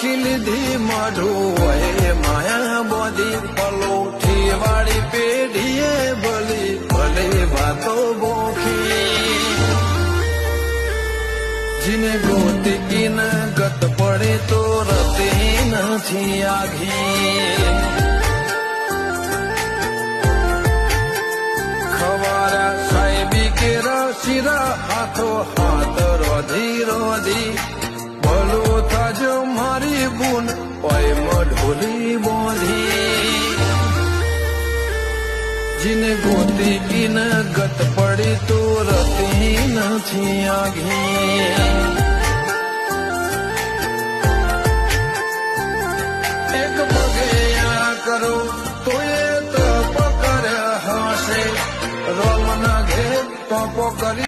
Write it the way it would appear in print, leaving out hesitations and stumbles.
રાખી લીધી માઢું હોય માયા બોધી પલોઠી વાળી પેઢીએ ભલી ભલે વાતો બોખી જીને ગોતી ન ગત પડે તો રતે નથી આઘી ખવારા સાહેબી કેરા શિરા હાથો હાથ રોધી રોધી ભલું થાજો મારી બુન ઓય મઢોલી બોધી જીને ગોતી ન ગત પડી તો રતી નથી આઘી એક બગૈયા કરો તો એ તપ કર્યા હશે રોમના ઘેર તપો કરી